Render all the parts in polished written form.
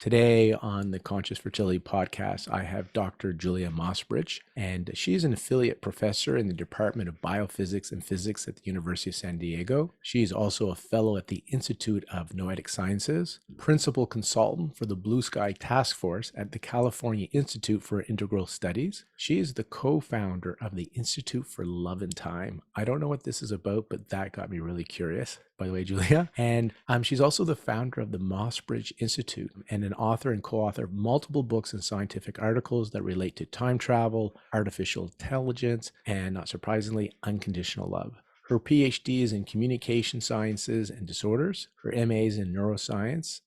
Today on the Conscious Fertility podcast, I have Dr. Julia Mossbridge, and she's an affiliate professor in the Department of Biophysics and Physics at the University of San Diego. She's also a fellow at the Institute of Noetic Sciences, principal consultant for the Blue Sky Task Force at the California Institute for Integral Studies. She is the co-founder of the Institute for Love and Time. I don't know what this is about, but that got me really curious, by the way, Julia. And she's also the founder of the Mossbridge Institute and an author and co-author of multiple books and scientific articles that relate to time travel, artificial intelligence, and not surprisingly, unconditional love. Her PhD is in communication sciences and disorders. Her MA is in neuroscience,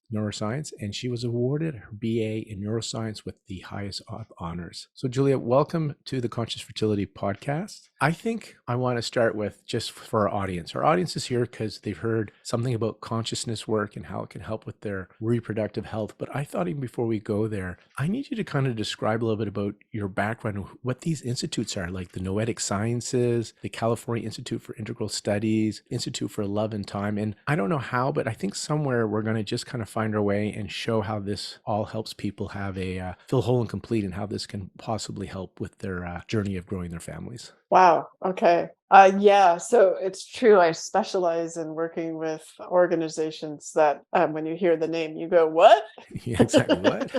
and she was awarded her BA in neuroscience with the highest of honors. So Julia, welcome to the Conscious Fertility podcast. I think I want to start with, just for our audience. Our audience is here because they've heard something about consciousness work and how it can help with their reproductive health. But I thought even before we go there, I need you to kind of describe a little bit about your background, what these institutes are, like the Noetic Sciences, the California Institute for Integral Studies, Institute for Love and Time. And I don't know how, but I think somewhere we're going to just kind of find our way and show how this all helps people have a feel whole and complete, and how this can possibly help with their journey of growing their families. Wow. Okay. Yeah. So it's true. I specialize in working with organizations that when you hear the name, you go, what? Yeah, exactly. What?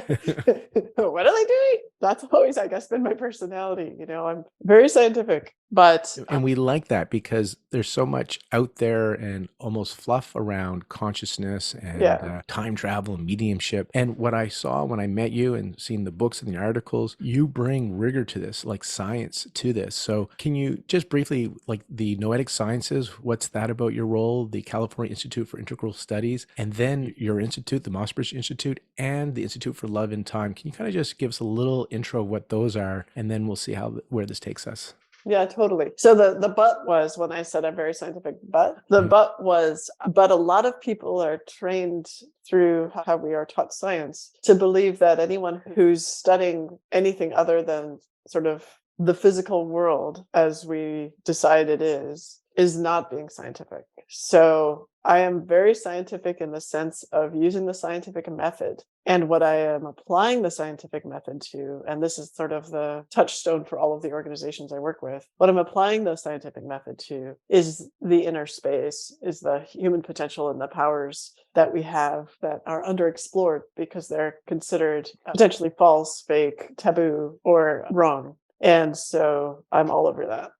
What are they doing? That's always, I guess, been my personality. I'm very scientific, but And we like that because there's so much out there and almost fluff around consciousness and time travel and mediumship. And what I saw when I met you and seen the books and the articles, you bring rigor to this, like science to this. So can you just briefly, like the Noetic Sciences, what's that about your role, the California Institute for Integral Studies, and then your institute, the Mossbridge Institute, and the Institute for Love and Time. Can you kind of just give us a little intro of what those are, and then we'll see where this takes us? Yeah, totally. So the but was, when I said I'm very scientific, but a lot of people are trained through how we are taught science to believe that anyone who's studying anything other than sort of the physical world as we decide it is not being scientific. So I am very scientific in the sense of using the scientific method. And what I am applying the scientific method to, and this is sort of the touchstone for all of the organizations I work with, what I'm applying the scientific method to is the inner space, is the human potential and the powers that we have that are underexplored because they're considered potentially false, fake, taboo, or wrong. And so I'm all over that.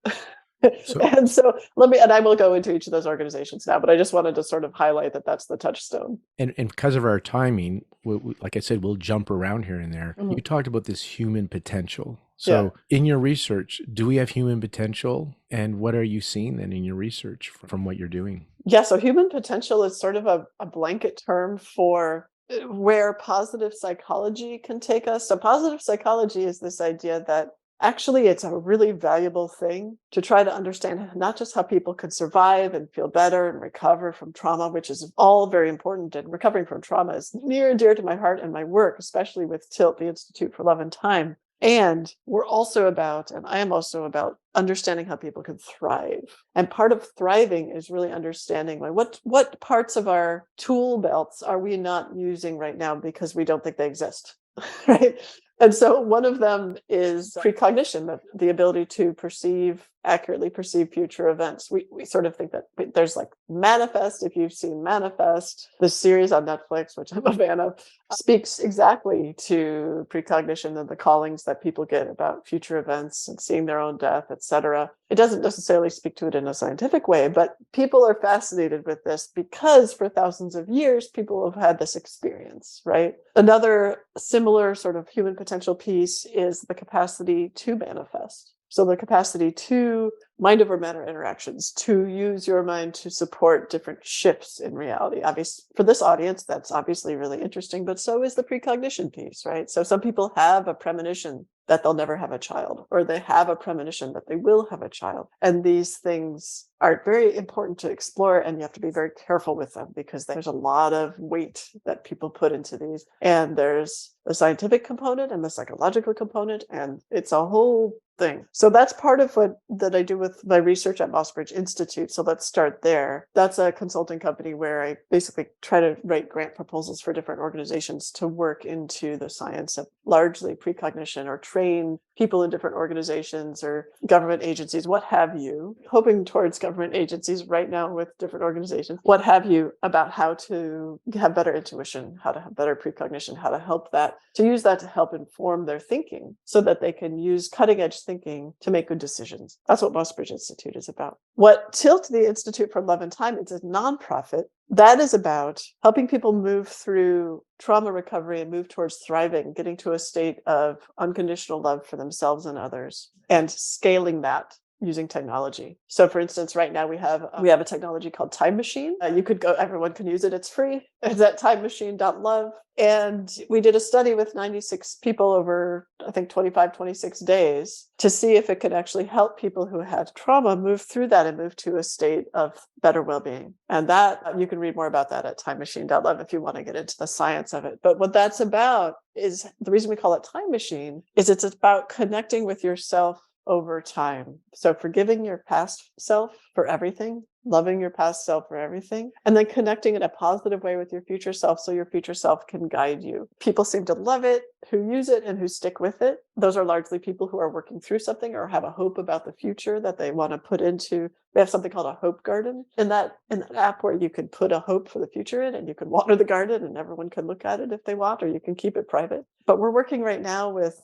And I will go into each of those organizations now, but I just wanted to sort of highlight that that's the touchstone. And because of our timing, like I said, we'll jump around here and there. Mm-hmm. You talked about this human potential. So in your research, do we have human potential? And what are you seeing then in your research from what you're doing? Yeah, so human potential is sort of a blanket term for where positive psychology can take us. So positive psychology is this idea that actually, it's a really valuable thing to try to understand not just how people can survive and feel better and recover from trauma, which is all very important. And recovering from trauma is near and dear to my heart and my work, especially with TILT, the Institute for Love and Time. And I am also about understanding how people can thrive. And part of thriving is really understanding what parts of our tool belts are we not using right now because we don't think they exist, right? And so one of them is precognition, the ability to accurately perceive future events. We sort of think that there's like Manifest. If you've seen Manifest, the series on Netflix, which I'm a fan of, speaks exactly to precognition and the callings that people get about future events and seeing their own death, etc. It doesn't necessarily speak to it in a scientific way, but people are fascinated with this because for thousands of years, people have had this experience, right? Another similar sort of human potential piece is the capacity to manifest. So the capacity to mind over matter interactions, to use your mind to support different shifts in reality. Obviously, for this audience, that's obviously really interesting, but so is the precognition piece, right? So some people have a premonition that they'll never have a child, or they have a premonition that they will have a child. And these things are very important to explore, and you have to be very careful with them because there's a lot of weight that people put into these. And there's the scientific component and the psychological component, and it's a whole thing. So that's part of what that I do with my research at Mossbridge Institute. So let's start there. That's a consulting company where I basically try to write grant proposals for different organizations to work into the science of largely precognition, or train people in different organizations or government agencies, what have you, hoping towards government agencies right now with different organizations, what have you, about how to have better intuition, how to have better precognition, how to help that, to use that to help inform their thinking so that they can use cutting edge thinking to make good decisions. That's what Mossbridge Institute is about. What Tilt, the Institute for Love and Time, it's a nonprofit that is about helping people move through trauma recovery and move towards thriving, getting to a state of unconditional love for themselves and others, and scaling that using technology. So for instance, right now we have a technology called Time Machine. You could go, everyone can use it. It's free. It's at timemachine.love. And we did a study with 96 people over, I think, 25, 26 days to see if it could actually help people who had trauma move through that and move to a state of better well-being. And that, you can read more about that at timemachine.love if you want to get into the science of it. But what that's about is, the reason we call it Time Machine is it's about connecting with yourself over time. So forgiving your past self for everything, loving your past self for everything, and then connecting in a positive way with your future self so your future self can guide you. People seem to love it, who use it and who stick with it. Those are largely people who are working through something or have a hope about the future that they want to put into. We have something called a hope garden in that app, where you can put a hope for the future in, and you can water the garden and everyone can look at it if they want, or you can keep it private. But we're working right now with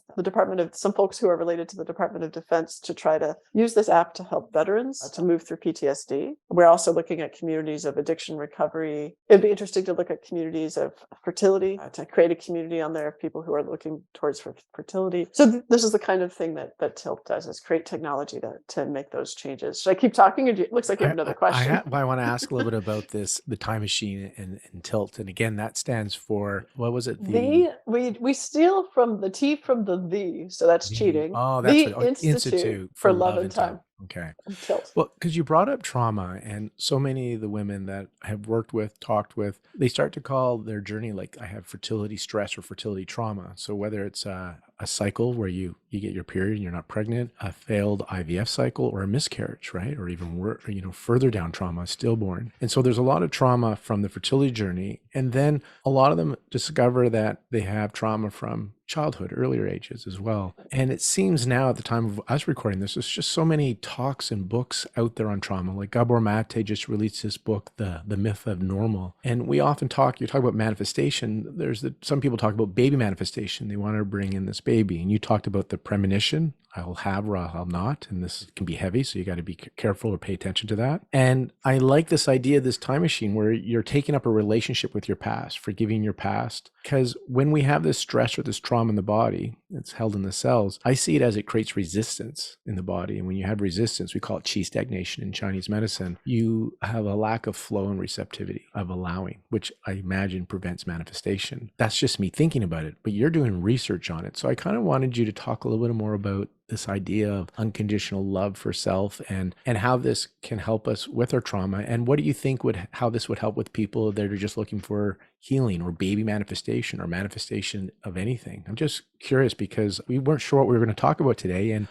some folks who are related to the Department of Defense to try to use this app to help veterans to move through PTSD. We're also looking at communities of addiction recovery. It'd be interesting to look at communities of fertility, to create a community on there of people who are looking towards fertility. So this is the kind of thing that Tilt does, is create technology to make those changes. Should I keep talking? It looks like you have another question. I want to ask a little bit about the Time Machine and Tilt. And again, that stands for, what was it? We steal from the T from the, so that's cheating. Oh, that's the what, Institute for Love and Time. Okay. Tilt. Well, because you brought up trauma, and so many of the women that I have worked with, talked with, they start to call their journey like, I have fertility stress or fertility trauma. So whether it's a cycle where you get your period and you're not pregnant, a failed IVF cycle, or a miscarriage, right? Or even further down trauma, stillborn. And so there's a lot of trauma from the fertility journey. And then a lot of them discover that they have trauma from childhood, earlier ages as well. And it seems now, at the time of us recording this, there's just so many talks and books out there on trauma. Like Gabor Mate just released his book, The Myth of Normal. And we often you talk about manifestation. Some people talk about baby manifestation. They want to bring in this baby. And you talked about the premonition. I'll have or I'll not. And this can be heavy, so you got to be careful or pay attention to that. And I like this idea of this time machine where you're taking up a relationship with your past, forgiving your past. Because when we have this stress or this trauma in the body, it's held in the cells, I see it as it creates resistance in the body. And when you have resistance, we call it qi stagnation in Chinese medicine, you have a lack of flow and receptivity of allowing, which I imagine prevents manifestation. That's just me thinking about it, but you're doing research on it. So I kind of wanted you to talk a little bit more about this idea of unconditional love for self and how this can help us with our trauma. And what do you think how this would help with people that are just looking for healing or baby manifestation or manifestation of anything? I'm just curious, because we weren't sure what we were going to talk about today. And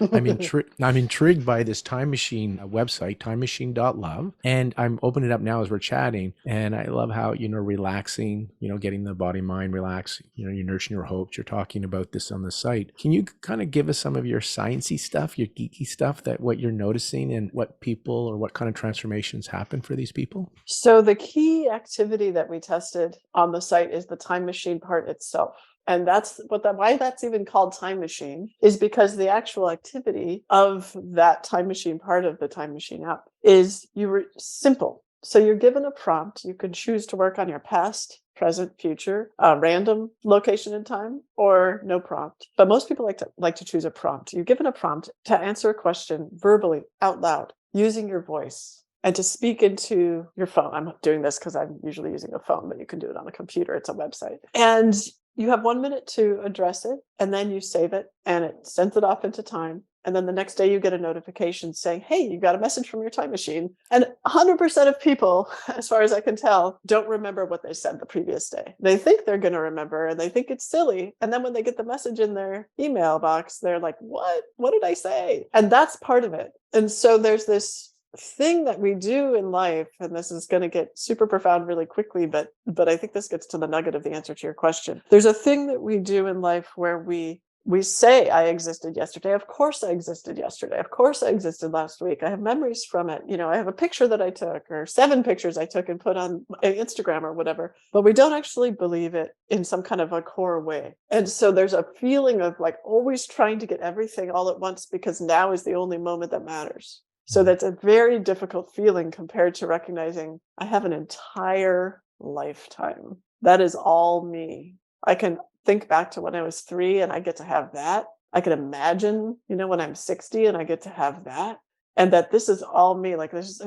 I'm intrigued by this Time Machine website, timemachine.love. And I'm opening it up now as we're chatting. And I love how, relaxing, getting the body, mind relaxed, you're nurturing your hopes. You're talking about this on the site. Can you kind of give us some of your sciencey stuff, your geeky stuff, that what you're noticing and what people or what kind of transformations happen for these people? So the key activity that we tested on the site is the Time Machine part itself. And why that's even called Time Machine is because the actual activity of that Time Machine part of the Time Machine app is simple. So you're given a prompt. You can choose to work on your past, present, future, random location and time, or no prompt. But most people like to choose a prompt. You're given a prompt to answer a question verbally, out loud, using your voice, and to speak into your phone. I'm doing this because I'm usually using a phone, but you can do it on a computer. It's a website. And you have 1 minute to address it, and then you save it, and it sends it off into time. And then the next day you get a notification saying, hey, you got a message from your time machine. And 100% of people, as far as I can tell, don't remember what they said the previous day. They think they're going to remember and they think it's silly. And then when they get the message in their email box, they're like, what? What did I say? And that's part of it. And so there's this thing that we do in life, and this is going to get super profound really quickly, but I think this gets to the nugget of the answer to your question. There's a thing that we do in life where we say, I existed yesterday. Of course I existed yesterday. Of course I existed last week. I have memories from it. I have a picture that I took, or 7 pictures I took and put on Instagram or whatever, but we don't actually believe it in some kind of a core way. And so there's a feeling of like always trying to get everything all at once because now is the only moment that matters. So that's a very difficult feeling compared to recognizing I have an entire lifetime. That is all me. I can think back to when I was 3 and I get to have that. I can imagine, when I'm 60 and I get to have that. And that this is all me. Like it's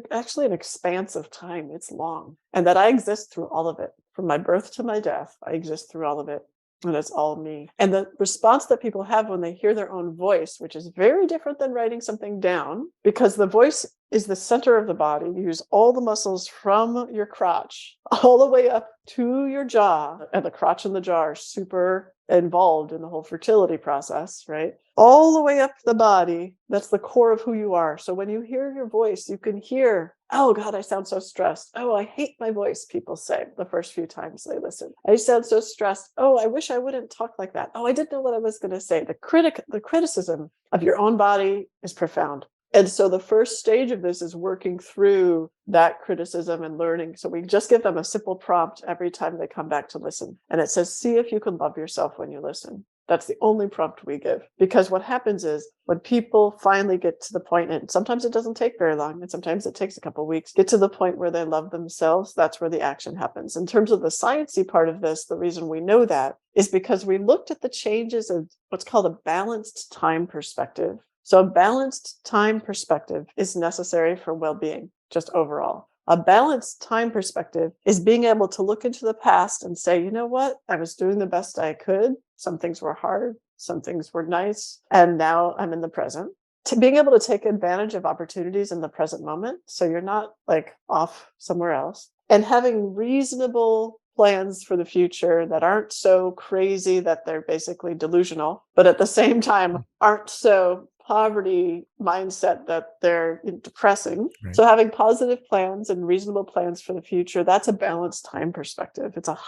actually an expanse of time. It's long. And that I exist through all of it. From my birth to my death, I exist through all of it. And it's all me. And the response that people have when they hear their own voice, which is very different than writing something down, because the voice is the center of the body. You use all the muscles from your crotch all the way up to your jaw, and the crotch and the jaw are super involved in the whole fertility process, right? All the way up the body. That's the core of who you are. So when you hear your voice, you can hear, oh God, I sound so stressed. Oh, I hate my voice, people say the first few times they listen. I sound so stressed. Oh, I wish I wouldn't talk like that. Oh, I didn't know what I was going to say. The criticism of your own body is profound. And so the first stage of this is working through that criticism and learning. So we just give them a simple prompt every time they come back to listen. And it says, see if you can love yourself when you listen. That's the only prompt we give. Because what happens is when people finally get to the point, and sometimes it doesn't take very long, and sometimes it takes a couple of weeks, get to the point where they love themselves, that's where the action happens. In terms of the sciencey part of this, the reason we know that is because we looked at the changes of what's called a balanced time perspective. So a balanced time perspective is necessary for well-being, just overall. A balanced time perspective is being able to look into the past and say, you know what? I was doing the best I could. Some things were hard. Some things were nice. And now I'm in the present. To being able to take advantage of opportunities in the present moment. So you're not like off somewhere else. And having reasonable plans for the future that aren't so crazy that they're basically delusional, but at the same time aren't so poverty mindset that they're depressing. Right. So having positive plans and reasonable plans for the future, that's a balanced time perspective. It's a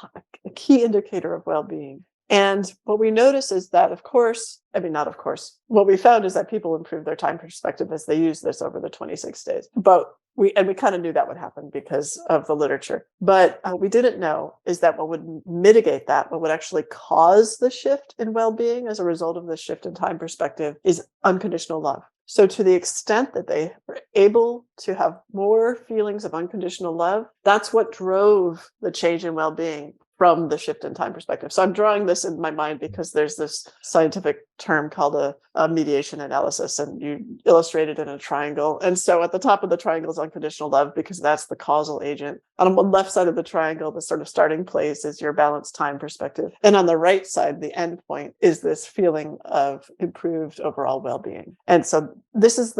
key indicator of well-being. And what we notice is that, what we found is that people improve their time perspective as they use this over the 26 days. But we kind of knew that would happen because of the literature. But what we didn't know is that what would mitigate that, what would actually cause the shift in well-being as a result of the shift in time perspective is unconditional love. So to the extent that they were able to have more feelings of unconditional love, that's what drove the change in well-being from the shift in time perspective. So I'm drawing this in my mind because there's this scientific term called a mediation analysis, and you illustrate it in a triangle. And so at the top of the triangle is unconditional love because that's the causal agent. On the left side of the triangle, the sort of starting place is your balanced time perspective. And on the right side, the end point is this feeling of improved overall well-being. And so this is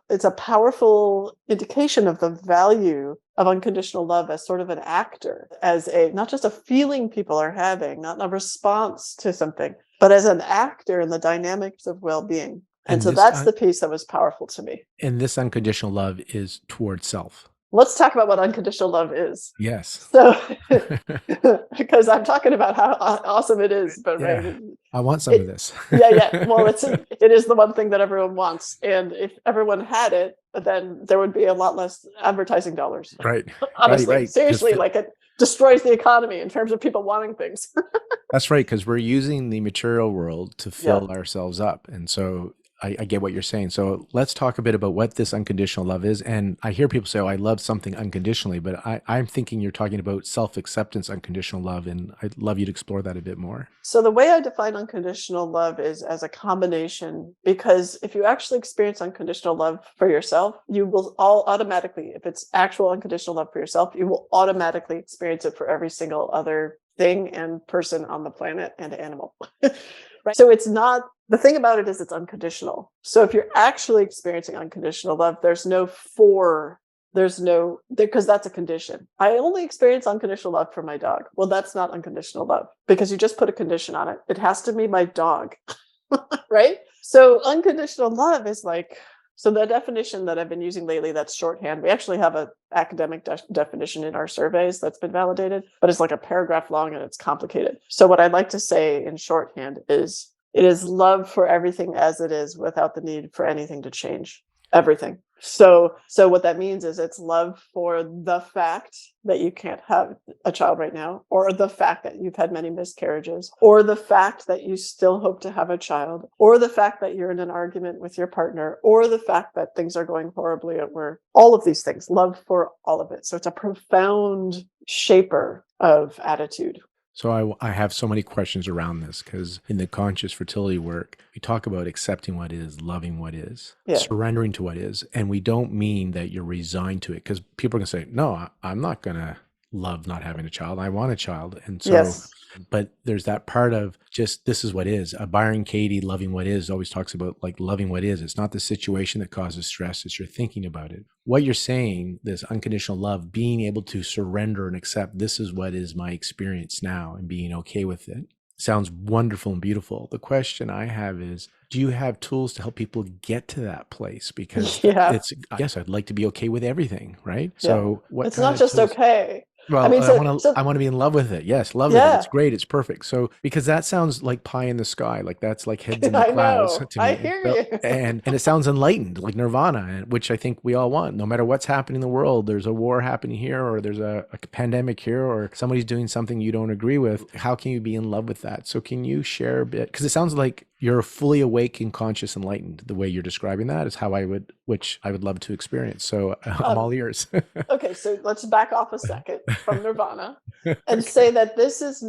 it's a powerful indication of the value of unconditional love as sort of an actor, as not just a feeling people are having, not a response to something, but as an actor in the dynamics of well-being. And so that's the piece that was powerful to me. And this unconditional love is towards self. Let's talk about what unconditional love is. Yes. So, because I'm talking about how awesome it is, but yeah. right. I want some of this. Yeah. Well, it is the one thing that everyone wants. And if everyone had it, then there would be a lot less advertising dollars. Right. Honestly, right. Seriously, like it destroys the economy in terms of people wanting things. That's right, because we're using the material world to fill ourselves up. And so I get what you're saying. So let's talk a bit about what this unconditional love is. And I hear people say, oh, I love something unconditionally, but I'm thinking you're talking about self-acceptance, unconditional love. And I'd love you to explore that a bit more. So the way I define unconditional love is as a combination, because if you actually experience unconditional love for yourself, you will automatically, if it's actual unconditional love for yourself, you will automatically experience it for every single other thing and person on the planet and animal. Right? So it's not The thing about it is it's unconditional. So if you're actually experiencing unconditional love, there's no for, there's no, because that's a condition. I only experience unconditional love for my dog. Well, that's not unconditional love because you just put a condition on it. It has to be my dog, right? So unconditional love is like, so the definition that I've been using lately, that's shorthand. We actually have an academic definition in our surveys that's been validated, but it's like a paragraph long and it's complicated. So what I'd like to say in shorthand is, it is love for everything as it is without the need for anything to change. Everything. So what that means is it's love for the fact that you can't have a child right now, or the fact that you've had many miscarriages, or the fact that you still hope to have a child, or the fact that you're in an argument with your partner, or the fact that things are going horribly at work. All of these things, love for all of it. So it's a profound shaper of attitude. So I have so many questions around this because in the conscious fertility work, we talk about accepting what is, loving what is, surrendering to what is. And we don't mean that you're resigned to it because people are going to say, no, I'm not going to love not having a child. I want a child. And so, but there's that part of just, this is what is. Byron Katie, loving what is, always talks about like loving what is. It's not the situation that causes stress. It's your thinking about it. What you're saying, this unconditional love, being able to surrender and accept this is what is my experience now and being okay with it, sounds wonderful and beautiful. The question I have is, do you have tools to help people get to that place? Because it's, yes, I'd like to be okay with everything, right? So what it's not just okay. Well, I mean, I want to be in love with it. Yes, love it. It's great. It's perfect. So because that sounds like pie in the sky, like that's like heads in the clouds to me. I hear you. And it sounds enlightened, like nirvana, which I think we all want. No matter what's happening in the world, there's a war happening here, or there's a pandemic here, or somebody's doing something you don't agree with. How can you be in love with that? So can you share a bit? Because it sounds like you're fully awake and conscious, enlightened. The way you're describing that is how which I would love to experience. So I'm all ears. Okay, so let's back off a second from nirvana and say that this is,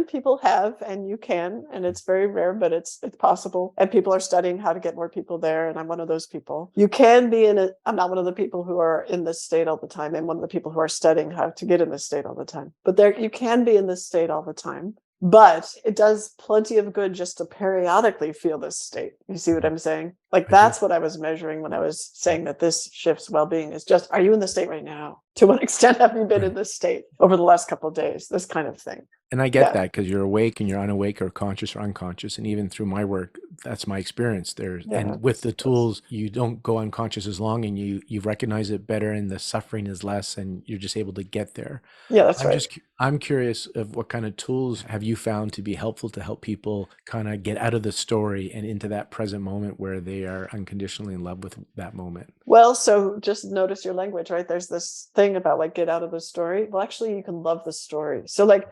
people have, and it's very rare, but it's possible. And people are studying how to get more people there. And I'm one of those people. You can be I'm not one of the people who are in this state all the time. I'm one of the people who are studying how to get in this state all the time. But you can be in this state all the time. But it does plenty of good just to periodically feel this state. You see what I'm saying? Like that's what I was measuring when I was saying that this shifts well-being is just, are you in the state right now? To what extent have you been in this state over the last couple of days? This kind of thing. And I get that because you're awake and you're unawake or conscious or unconscious. And even through my work, that's my experience there. And with the tools, you don't go unconscious as long and you recognize it better and the suffering is less and you're just able to get there. Yeah, that's right. I'm curious of what kind of tools have you found to be helpful to help people kind of get out of the story and into that present moment where they are unconditionally in love with that moment? Well, so just notice your language, right? There's this thing about like get out of the story. Well, actually, you can love the story. So like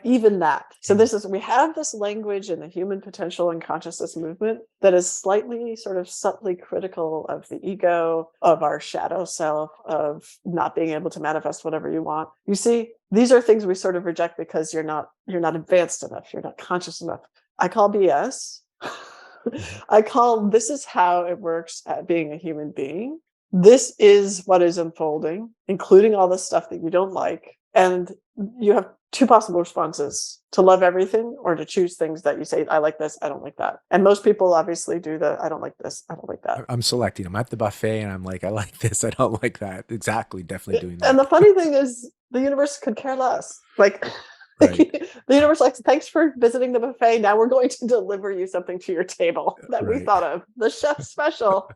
even that. So we have this language in the human potential and consciousness movement that is slightly sort of subtly critical of the ego, of our shadow self, of not being able to manifest whatever you want. You see, these are things we sort of reject because you're not advanced enough. You're not conscious enough. I call BS. This is how it works at being a human being. This is what is unfolding, including all the stuff that you don't like. And you have two possible responses: to love everything or to choose things that you say, I like this, I don't like that. And most people obviously do I don't like this, I don't like that. I'm selecting. I'm at the buffet and I'm like, I like this, I don't like that. Exactly. Definitely doing that. And the funny thing is the universe could care less. Like, the universe likes, thanks for visiting the buffet. Now we're going to deliver you something to your table that we thought of. The chef's special.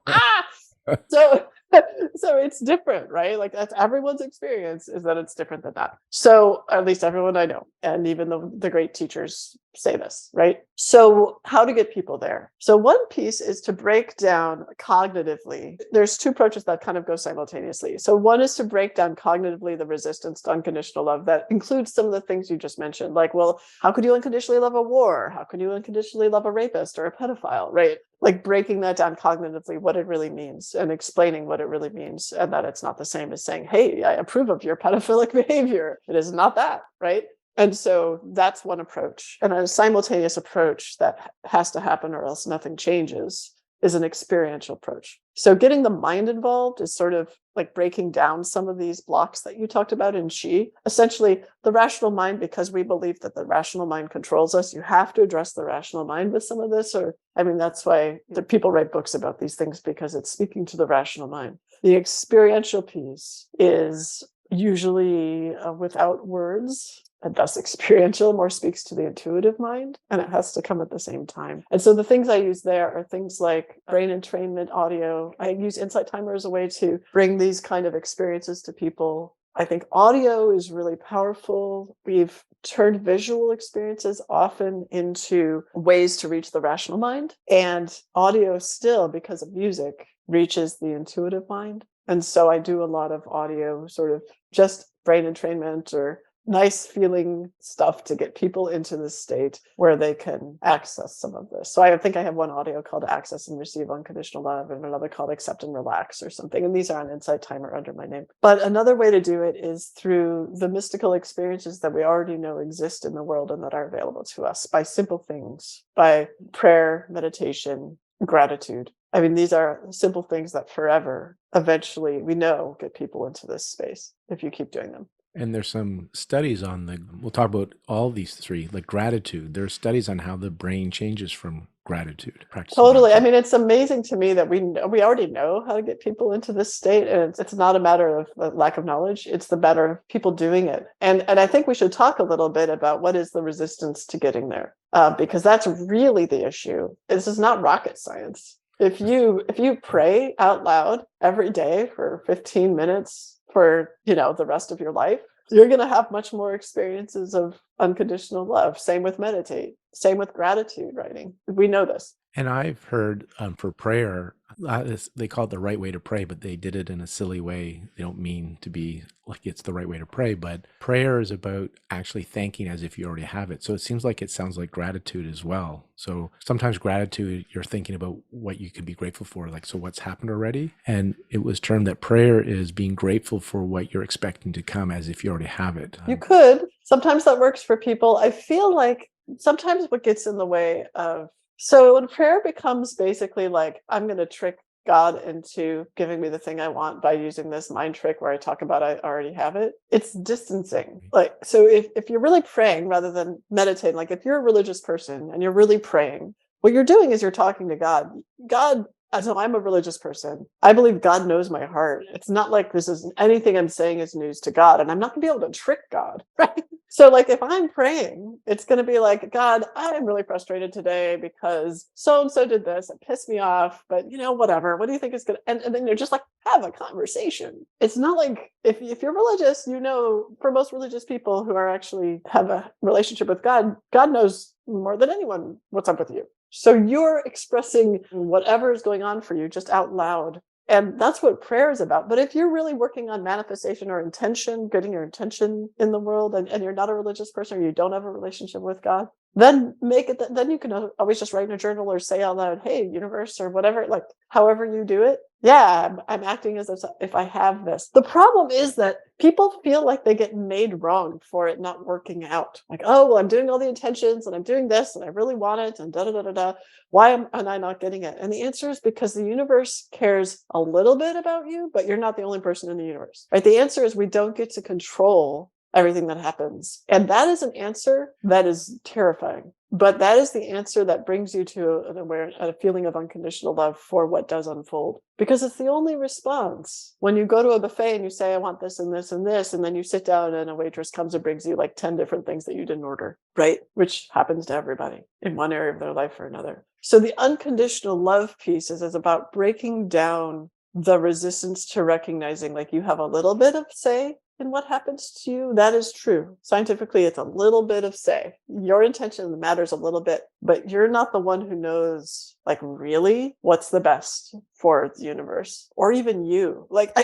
So it's different, right? Like that's everyone's experience is that it's different than that. So at least everyone I know, and even the great teachers say this, right? So how to get people there? So one piece is to break down cognitively. There's two approaches that kind of go simultaneously. So one is to break down cognitively the resistance to unconditional love. That includes some of the things you just mentioned, like, well, how could you unconditionally love a war? How could you unconditionally love a rapist or a pedophile, right? Like breaking that down cognitively, what it really means and explaining what it really means, and that it's not the same as saying, hey, I approve of your pedophilic behavior. It is not that, right? And so that's one approach. And a simultaneous approach that has to happen or else nothing changes is an experiential approach. So getting the mind involved is sort of like breaking down some of these blocks that you talked about in Qi. Essentially, the rational mind, because we believe that the rational mind controls us, you have to address the rational mind with some of this. Or, I mean, that's why the people write books about these things, because it's speaking to the rational mind. The experiential piece is usually without words, and thus experiential more speaks to the intuitive mind, and it has to come at the same time. And so the things I use there are things like brain entrainment audio. I use Insight Timer as a way to bring these kind of experiences to people. I think audio is really powerful. We've turned visual experiences often into ways to reach the rational mind, and audio still, because of music, reaches the intuitive mind. And so I do a lot of audio, sort of just brain entrainment or nice feeling stuff to get people into this state where they can access some of this. So I think I have one audio called Access and Receive Unconditional Love, and another called Accept and Relax or something. And these are on Insight Timer under my name. But another way to do it is through the mystical experiences that we already know exist in the world and that are available to us by simple things, by prayer, meditation, gratitude. I mean, these are simple things that forever, eventually, we know get people into this space if you keep doing them. And there's some studies we'll talk about all these three, like gratitude. There's studies on how the brain changes from gratitude. Totally. I mean, it's amazing to me that we already know how to get people into this state, and it's not a matter of the lack of knowledge. It's the matter of people doing it. And I think we should talk a little bit about what is the resistance to getting there, because that's really the issue. This is not rocket science. If you pray out loud every day for 15 minutes for, the rest of your life, you're going to have much more experiences of unconditional love. Same with meditate. Same with gratitude writing. We know this. And I've heard for prayer, they call it the right way to pray, but they did it in a silly way. They don't mean to be like it's the right way to pray, but prayer is about actually thanking as if you already have it. So it seems like it sounds like gratitude as well. So sometimes gratitude, you're thinking about what you can be grateful for, like, so what's happened already? And it was termed that prayer is being grateful for what you're expecting to come as if you already have it. You could. Sometimes that works for people. I feel like sometimes what gets in the way of, so when prayer becomes basically like, I'm going to trick God into giving me the thing I want by using this mind trick where I talk about I already have it, it's distancing. Like, so if you're really praying rather than meditating, like if you're a religious person and you're really praying, what you're doing is you're talking to God. So I'm a religious person. I believe God knows my heart. It's not like this is anything I'm saying is news to God, and I'm not going to be able to trick God, right? So like if I'm praying, it's going to be like, God, I'm really frustrated today because so-and-so did this. It pissed me off, but whatever. What do you think is good? And then you're just like, have a conversation. It's not like if you're religious, for most religious people who are actually have a relationship with God, God knows more than anyone what's up with you. So you're expressing whatever is going on for you just out loud. And that's what prayer is about. But if you're really working on manifestation or intention, getting your intention in the world, and you're not a religious person or you don't have a relationship with God, then make it, then you can always just write in a journal or say out loud, hey, universe, or whatever, like however you do it. Yeah, I'm acting as if I have this. The problem is that people feel like they get made wrong for it not working out. Like, oh, well, I'm doing all the intentions and I'm doing this and I really want it and da-da-da-da-da. Why am I not getting it? And the answer is because the universe cares a little bit about you, but you're not the only person in the universe, right? The answer is we don't get to control everything that happens. And that is an answer that is terrifying. But that is the answer that brings you to a feeling of unconditional love for what does unfold. Because it's the only response. When you go to a buffet and you say, I want this and this and this, and then you sit down and a waitress comes and brings you like 10 different things that you didn't order, right? Which happens to everybody in one area of their life or another. So the unconditional love piece is about breaking down the resistance to recognizing like you have a little bit of say in what happens to you. That is true. Scientifically, it's a little bit of say. Your intention matters a little bit, but you're not the one who knows, like, really what's the best for the universe or even you. Like,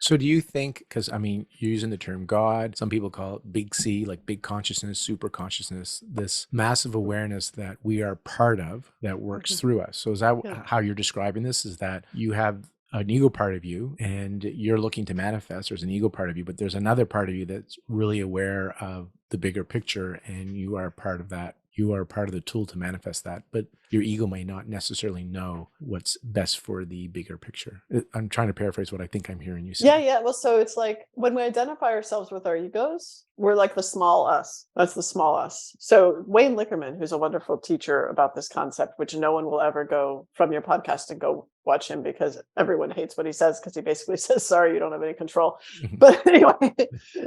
So do you think, because I mean, you're using the term God, some people call it big C, like big consciousness, super consciousness, this massive awareness that we are part of that works through us. So is that how you're describing this? Is that you have an ego part of you and you're looking to manifest? There's an ego part of you, but there's another part of you that's really aware of the bigger picture and you are part of that You are part of the tool to manifest that, but your ego may not necessarily know what's best for the bigger picture. I'm trying to paraphrase what I think I'm hearing you say. Yeah. Well, so it's like when we identify ourselves with our egos, we're like the small us. That's the small us. So Wayne Lickerman, who's a wonderful teacher about this concept, which no one will ever go from your podcast and go watch him because everyone hates what he says, because he basically says, sorry, you don't have any control. But anyway,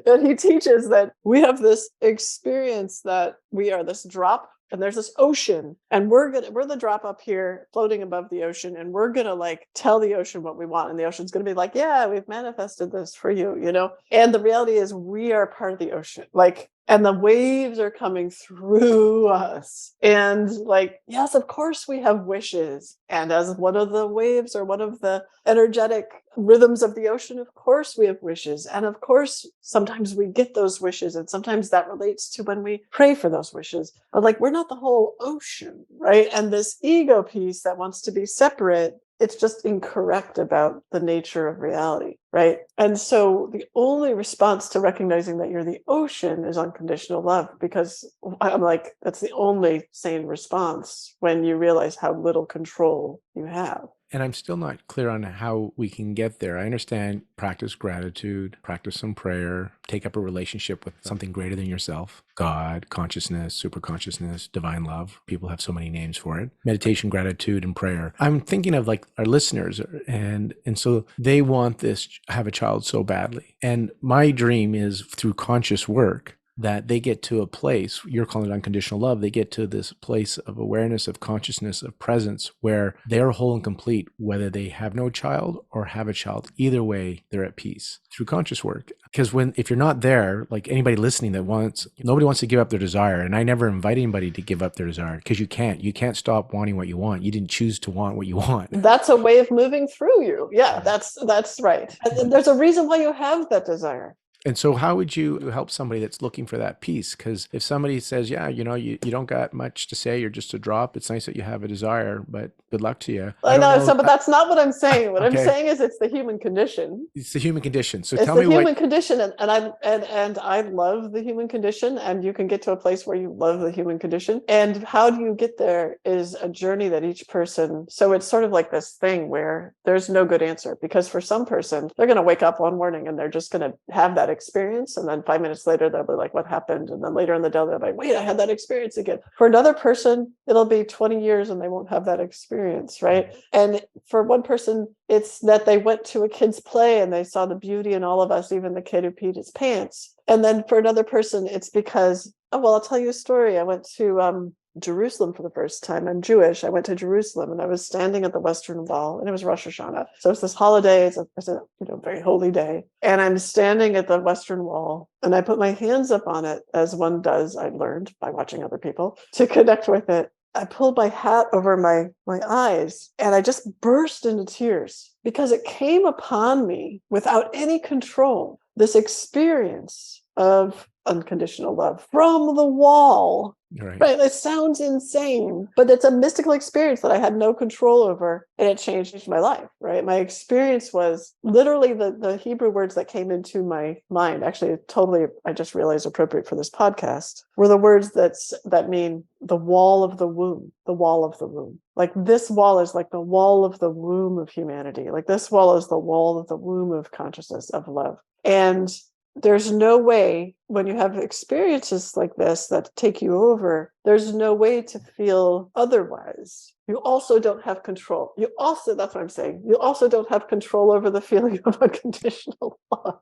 and he teaches that we have this experience that we are this drop and there's this ocean, and we're the drop up here floating above the ocean, and we're gonna like tell the ocean what we want, and the ocean's gonna be like, yeah, we've manifested this for you, you know. And the reality is we are part of the ocean, like, and the waves are coming through us. And like, yes, of course we have wishes. And as one of the waves or one of the energetic rhythms of the ocean, of course we have wishes. And of course, sometimes we get those wishes. And sometimes that relates to when we pray for those wishes. But like, we're not the whole ocean, right? And this ego piece that wants to be separate, it's just incorrect about the nature of reality, right? And so the only response to recognizing that you're the ocean is unconditional love, because I'm like, that's the only sane response when you realize how little control you have. And I'm still not clear on how we can get there. I understand practice gratitude, practice some prayer, take up a relationship with something greater than yourself, God, consciousness, superconsciousness, divine love. People have so many names for it. Meditation, gratitude, and prayer. I'm thinking of like our listeners, and so they want this, have a child so badly. And my dream is through conscious work that they get to a place, you're calling it unconditional love, they get to this place of awareness, of consciousness, of presence, where they're whole and complete, whether they have no child or have a child. Either way, they're at peace through conscious work. Because if you're not there, like anybody listening nobody wants to give up their desire. And I never invite anybody to give up their desire, because you can't stop wanting what you want. You didn't choose to want what you want. That's a way of moving through you. Yeah, that's right. And there's a reason why you have that desire. And so how would you help somebody that's looking for that peace? Because if somebody says, yeah, you don't got much to say, you're just a drop, it's nice that you have a desire, but good luck to you. I know, but that's not what I'm saying. What Okay. I'm saying is it's the human condition. It's the human condition. So it's tell the me human condition, and I love the human condition, and you can get to a place where you love the human condition. And how do you get there is a journey that each person, so it's sort of like this thing where there's no good answer, because for some person, they're going to wake up one morning and they're just going to have that experience, and then 5 minutes later they'll be like, what happened? And then later in the day they'll be like, wait, I had that experience again. For another person, it'll be 20 years and they won't have that experience, right? And for one person, it's that they went to a kid's play and they saw the beauty in all of us, even the kid who peed his pants. And then for another person, it's because, oh, well, I'll tell you a story. I went to Jerusalem for the first time. I'm Jewish. I went to Jerusalem and I was standing at the Western Wall, and it was Rosh Hashanah. So it's this holiday. It's a very holy day. And I'm standing at the Western Wall and I put my hands up on it, as one does, I learned by watching other people, to connect with it. I pulled my hat over my eyes and I just burst into tears, because it came upon me without any control, this experience of unconditional love from the wall. Right. It sounds insane, but it's a mystical experience that I had no control over, and it changed my life, right? My experience was literally the Hebrew words that came into my mind, actually totally, I just realized appropriate for this podcast, were the words that mean the wall of the womb, the wall of the womb. Like this wall is like the wall of the womb of humanity. Like this wall is the wall of the womb of consciousness, of love. And there's no way, when you have experiences like this that take you over, there's no way to feel otherwise. You also don't have control. That's what I'm saying. You also don't have control over the feeling of unconditional love.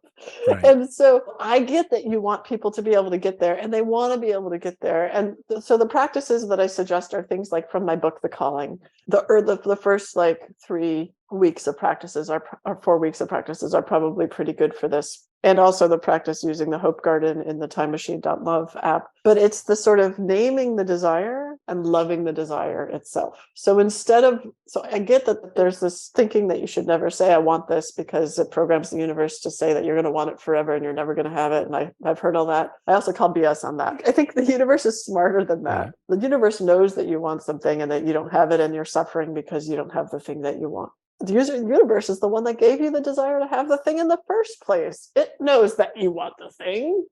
Right. And so I get that you want people to be able to get there, and they want to be able to get there. And so the practices that I suggest are things like from my book, The Calling. The first 3 weeks of practices or 4 weeks of practices are probably pretty good for this. And also the practice using the Hope Garden in the timemachine.love app. But it's the sort of naming the desire and loving the desire itself. So I get that there's this thinking that you should never say, I want this, because it programs the universe to say that you're going to want it forever and you're never going to have it. And I've heard all that. I also call BS on that. I think the universe is smarter than that. Yeah. The universe knows that you want something and that you don't have it, and you're suffering because you don't have the thing that you want. The universe is the one that gave you the desire to have the thing in the first place. It knows that you want the thing.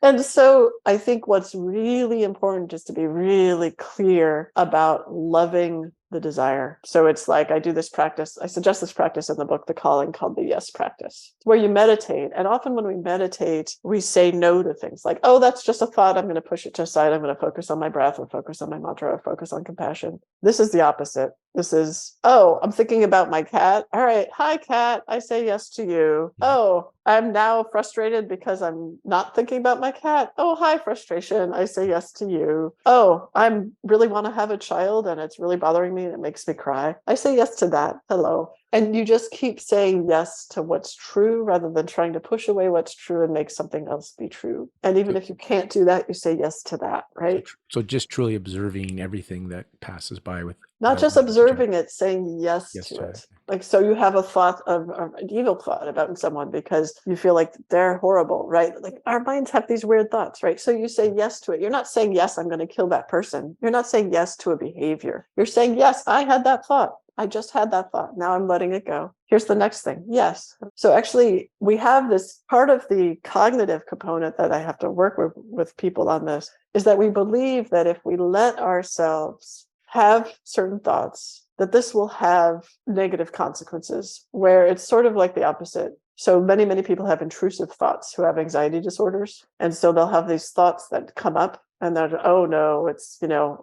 And so I think what's really important is to be really clear about loving the desire. So it's like I do this practice. I suggest this practice in the book, The Calling, called the yes practice, where you meditate. And often when we meditate, we say no to things like, oh, that's just a thought. I'm going to push it to the side. I'm going to focus on my breath or focus on my mantra or focus on compassion. This is the opposite. This is, oh, I'm thinking about my cat. All right. Hi, cat. I say yes to you. Oh, I'm now frustrated because I'm not thinking about my cat. Oh, hi, frustration. I say yes to you. Oh, I'm really want to have a child and it's really bothering me and it makes me cry. I say yes to that. Hello. And you just keep saying yes to what's true rather than trying to push away what's true and make something else be true. And even if you can't do that, you say yes to that, right? So just truly observing everything that passes by with not just observing it, saying yes to it. Like, so you have a thought of an evil thought about someone because you feel like they're horrible, right? Like our minds have these weird thoughts, right? So you say yes to it. You're not saying, yes, I'm going to kill that person. You're not saying yes to a behavior. You're saying, yes, I had that thought. I just had that thought. Now I'm letting it go. Here's the next thing. Yes. So actually, we have this part of the cognitive component that I have to work with people on this is that we believe that if we let ourselves have certain thoughts, that this will have negative consequences, where it's sort of like the opposite. So many people have intrusive thoughts who have anxiety disorders. And so they'll have these thoughts that come up and they're, oh no, it's,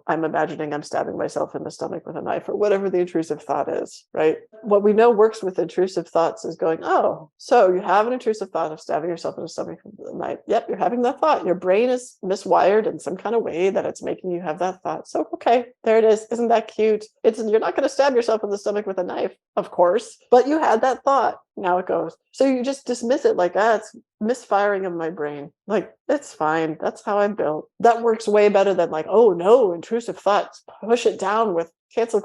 I'm imagining I'm stabbing myself in the stomach with a knife or whatever the intrusive thought is, right? What we know works with intrusive thoughts is going, oh, so you have an intrusive thought of stabbing yourself in the stomach with a knife. Yep, you're having that thought. Your brain is miswired in some kind of way that it's making you have that thought. So, okay, there it is. Isn't that cute? You're not going to stab yourself in the stomach with a knife, of course, but you had that thought. Now it goes. So you just dismiss it like, it's misfiring of my brain. Like, it's fine. That's how I'm built. That works way better than like, oh no, intrusive thoughts. Push it down with cancel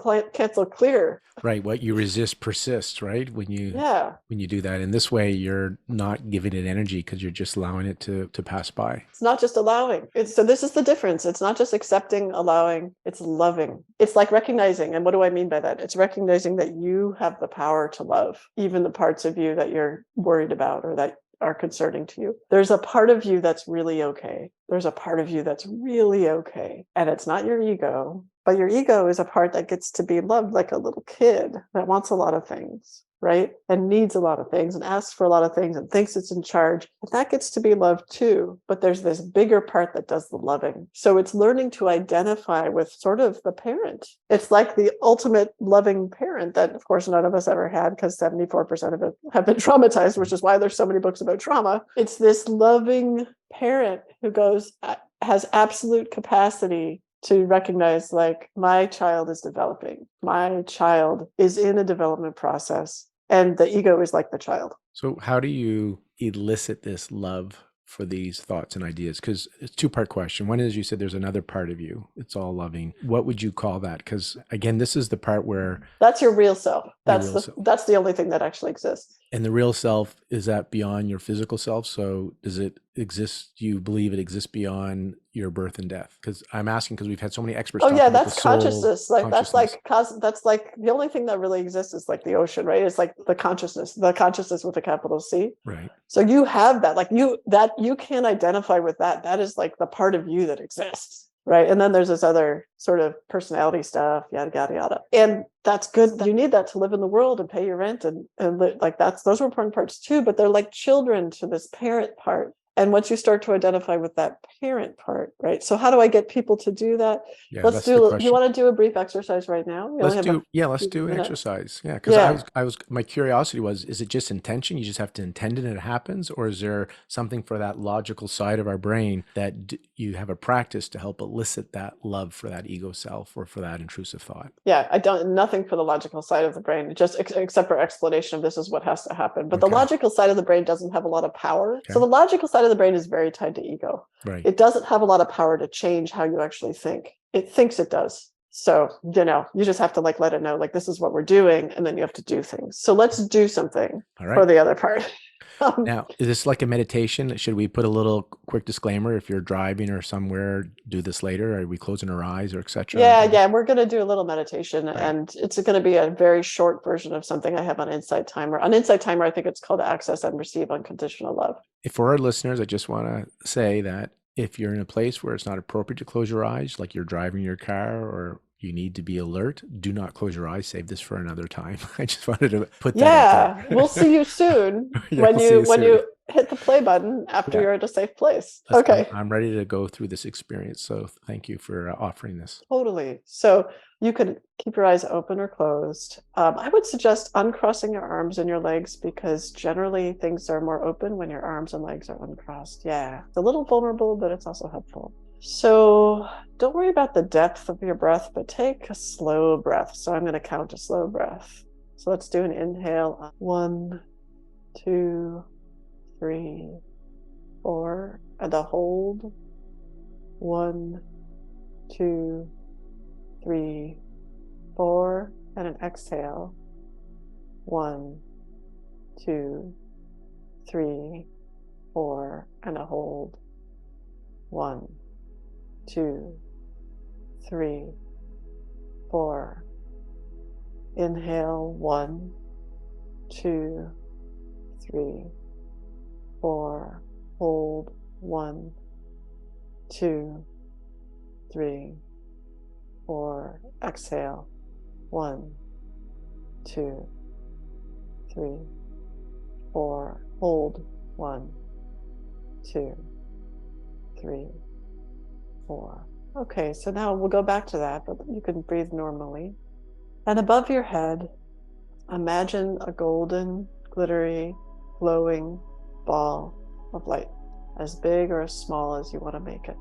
clear. Right. What you resist persists, right? When you do that. In this way, you're not giving it energy because you're just allowing it to pass by. It's not just allowing. So this is the difference. It's not just accepting, allowing, it's loving. It's like recognizing. And what do I mean by that? It's recognizing that you have the power to love, even the parts of you that you're worried about or that are concerning to you. There's a part of you that's really okay. There's a part of you that's really okay. And it's not your ego, but your ego is a part that gets to be loved like a little kid that wants a lot of things, right? And needs a lot of things and asks for a lot of things and thinks it's in charge. And that gets to be loved too. But there's this bigger part that does the loving. So it's learning to identify with sort of the parent. It's like the ultimate loving parent that, of course, none of us ever had because 74% of it have been traumatized, which is why there's so many books about trauma. It's this loving parent who has absolute capacity to recognize, like, my child is developing. My child is in a development process. And the ego is like the child. So how do you elicit this love for these thoughts and ideas? Because it's a two-part question. One is, you said there's another part of you. It's all loving. What would you call that? Because again, this is the part where... That's your real self. That's the only thing that actually exists. And the real self, is that beyond your physical self? So does it exist? Do you believe it exists beyond your birth and death? Because I'm asking because we've had so many experts. Oh yeah, that's consciousness. That's like the only thing that really exists is like the ocean, right? It's like the consciousness with a capital C. Right. So you have that, you can identify with that. That is like the part of you that exists. Right. And then there's this other sort of personality stuff, yada, yada, yada. And that's good. You need that to live in the world and pay your rent and like those are important parts too, but they're like children to this parent part. And once you start to identify with that parent part, right? So how do I get people to do that? Yeah, you want to do a brief exercise right now? Let's do an exercise. Yeah. Because I was, my curiosity was, is it just intention? You just have to intend it and it happens? Or is there something for that logical side of our brain that you have a practice to help elicit that love for that ego self or for that intrusive thought? Yeah, nothing for the logical side of the brain, just except for explanation of this is what has to happen. But the logical side of the brain doesn't have a lot of power. Okay. So the logical side of the brain is very tied to ego. Right. It doesn't have a lot of power to change how you actually think. It thinks it does. So, you just have to like let it know, like, this is what we're doing, and then you have to do things. So let's do something for the other part. Um, Now, is this like a meditation? Should we put a little quick disclaimer if you're driving or somewhere, do this later? Are we closing our eyes or etc.? yeah, we're going to do a little meditation, Right. and it's going to be a very short version of something I have on Insight Timer. On Insight Timer, I think it's called Access and Receive Unconditional Love. For our listeners, I just want to say that if you're in a place where it's not appropriate to close your eyes, like you're driving your car or you need to be alert, do not close your eyes. Save this for another time. I just wanted to put that out there. Yeah, we'll see you soon Yeah, we'll see you when soon. you hit the play button after Yeah. you're at a safe place. I'm, Okay. I'm ready to go through this experience. So thank you for offering this. Totally. So you can keep your eyes open or closed. I would suggest uncrossing your arms and your legs because generally things are more open when your arms and legs are uncrossed. Yeah, it's a little vulnerable, but it's also helpful. So don't worry about the depth of your breath, but take a slow breath. So I'm going to count a slow breath. So let's do an inhale. 1, 2, 3, 4, and a hold. 1, 2, 3, 4, and an exhale. 1, 2, 3, 4, and a hold. 1, 2, 3, 4. Inhale. 1, 2, 3, 4. Hold. 1, 2, 3, 4. Exhale. 1, 2, 3, 4. Hold. 1, 2, 3, 4. Okay, so now we'll go back to that, but you can breathe normally. And above your head, imagine a golden, glittery, glowing ball of light, as big or as small as you want to make it.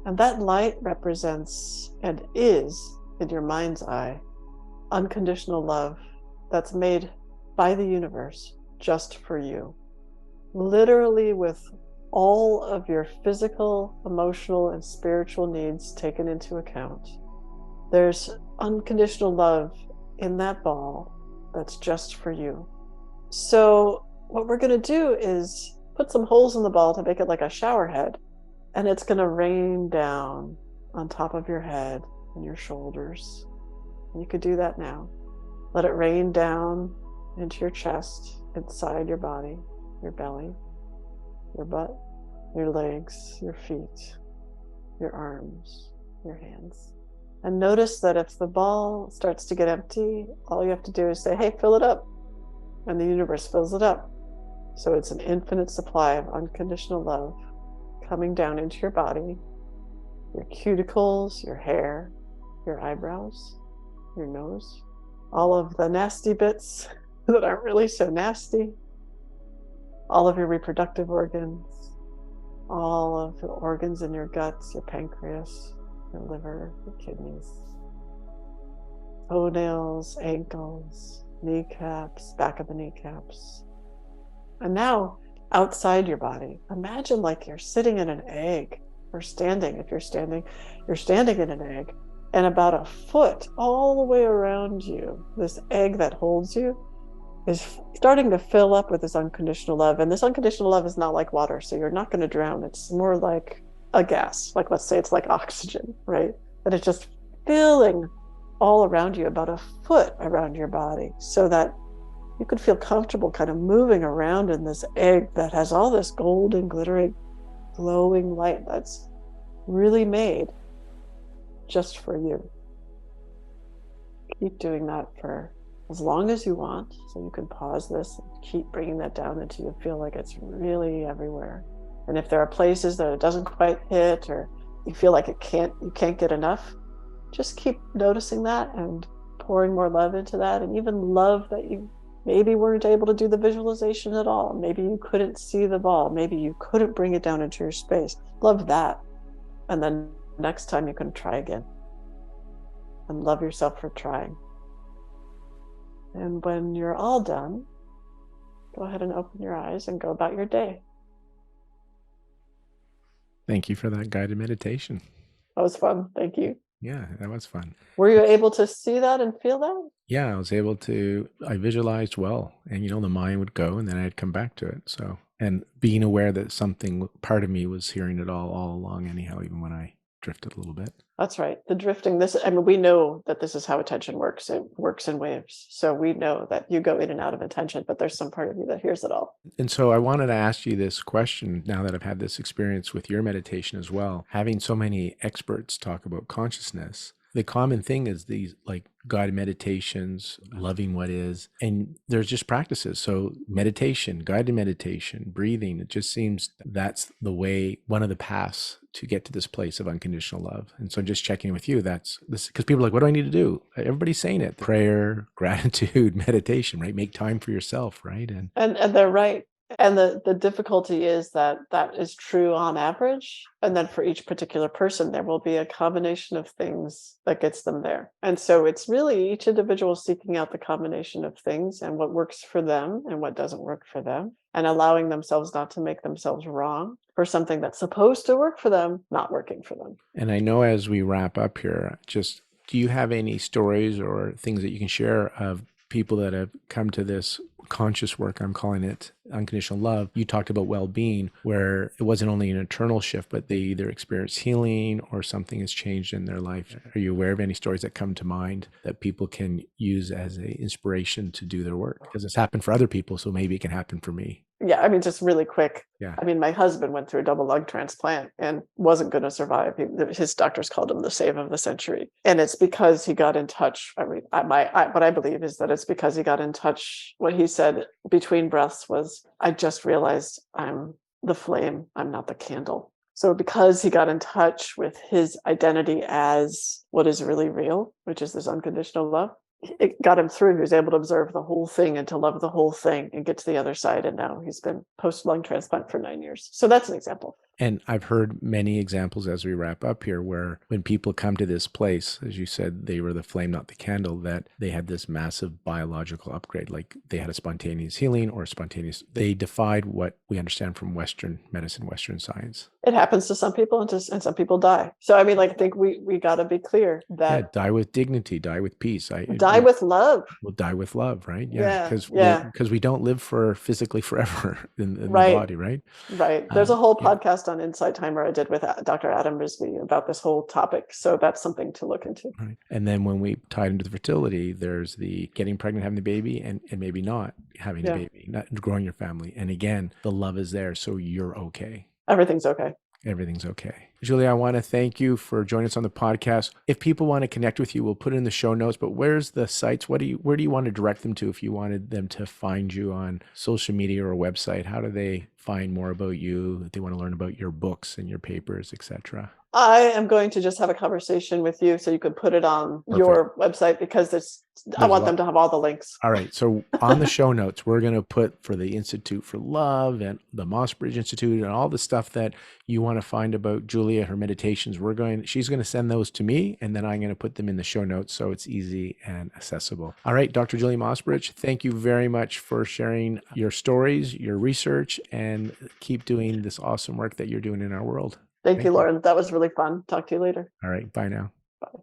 And that light represents and is, in your mind's eye, unconditional love that's made by the universe just for you. Literally with all of your physical, emotional, and spiritual needs taken into account. There's unconditional love in that ball that's just for you. So what we're going to do is put some holes in the ball to make it like a shower head, and it's going to rain down on top of your head and your shoulders. And you could do that now. Let it rain down into your chest, inside your body, your belly, your butt, your legs, your feet, your arms, your hands. And notice that if the ball starts to get empty, all you have to do is say, hey, fill it up. And the universe fills it up. So it's an infinite supply of unconditional love coming down into your body, your cuticles, your hair, your eyebrows, your nose, all of the nasty bits that aren't really so nasty, all of your reproductive organs, all of the organs in your guts, your pancreas, your liver, your kidneys, toenails, ankles, kneecaps, back of the kneecaps. And now outside your body, imagine like you're sitting in an egg or standing. If you're standing in an egg, and about a foot all the way around you, this egg that holds you is starting to fill up with this unconditional love. And this unconditional love is not like water, so you're not going to drown. It's more like a gas, like let's say it's like oxygen, right? That it's just filling all around you, about a foot around your body, so that you could feel comfortable kind of moving around in this egg that has all this golden, glittering, glowing light that's really made just for you. Keep doing that for as long as you want. So you can pause this and keep bringing that down until you feel like it's really everywhere. And if there are places that it doesn't quite hit, or you feel like you can't get enough, just keep noticing that and pouring more love into that. And even love that you maybe weren't able to do the visualization at all. Maybe you couldn't see the ball. Maybe you couldn't bring it down into your space. Love that. And then next time you can try again. And love yourself for trying. And when you're all done, go ahead and open your eyes and go about your day. Thank you for that guided meditation. That was fun. Thank you. Yeah, that was fun. Were you able to see that and feel that? Yeah, I was able to, I visualized well, and the mind would go and then I'd come back to it. So, and being aware that something, part of me was hearing it all along, anyhow, even when I drifted a little bit. That's right. The drifting, I mean, we know that this is how attention works. It works in waves. So we know that you go in and out of attention, but there's some part of you that hears it all. And so I wanted to ask you this question now that I've had this experience with your meditation as well. Having so many experts talk about consciousness, the common thing is these like guided meditations, loving what is, and there's just practices. So meditation, guided meditation, breathing, it just seems that's the way, one of the paths to get to this place of unconditional love. And so just checking with you, that's this, because people are like, what do I need to do? Everybody's saying it: prayer, gratitude, meditation, right? Make time for yourself, right? And they're right. And the difficulty is that that is true on average. And then for each particular person, there will be a combination of things that gets them there. And so it's really each individual seeking out the combination of things and what works for them and what doesn't work for them, and allowing themselves not to make themselves wrong for something that's supposed to work for them, not working for them. And I know as we wrap up here, just do you have any stories or things that you can share of people that have come to this conscious work? I'm calling it unconditional love. You talked about well-being, where it wasn't only an internal shift, but they either experience healing or something has changed in their life. Are you aware of any stories that come to mind that people can use as an inspiration to do their work? Because it's happened for other people, so maybe it can happen for me. Yeah, I mean, just really quick. Yeah. I mean, my husband went through a double lung transplant and wasn't going to survive. His doctors called him the save of the century. And it's because he got in touch. I mean, what I believe is that it's because he got in touch. What he said between breaths was, I just realized I'm the flame, I'm not the candle. So because he got in touch with his identity as what is really real, which is this unconditional love, it got him through. He was able to observe the whole thing and to love the whole thing and get to the other side. And now he's been post lung transplant for 9 years. So that's an example. And I've heard many examples as we wrap up here where when people come to this place, as you said, they were the flame, not the candle, that they had this massive biological upgrade. Like they had a spontaneous healing or they defied what we understand from Western medicine, Western science. It happens to some people and some people die. So, I mean, like, I think we got to be clear that die with dignity, die with peace. Die with love. We'll die with love, right? Yeah. Because we don't live for physically forever in the body, right? Right. There's a whole podcast on Insight Timer I did with Dr. Adam Risby about this whole topic. So that's something to look into. Right. And then when we tied into the fertility, there's the getting pregnant, having the baby, and maybe not having a baby, not growing your family. And again, the love is there. So you're okay. Everything's okay. Everything's okay. Julia, I want to thank you for joining us on the podcast. If people want to connect with you, we'll put it in the show notes, but where's the sites? Where do you want to direct them to if you wanted them to find you on social media or a website? How do they find more about you if they want to learn about your books and your papers, etc.? I am going to just have a conversation with you so you could put it on your website, because I want them to have all the links. All right. So on the show notes, we're going to put for the Institute for Love and the Mossbridge Institute and all the stuff that you want to find about Julia, her meditations. She's going to send those to me, and then I'm going to put them in the show notes so it's easy and accessible. All right, Dr. Julia Mossbridge, thank you very much for sharing your stories, your research, and keep doing this awesome work that you're doing in our world. Thank you, Lauren. That was really fun. Talk to you later. All right. Bye now. Bye.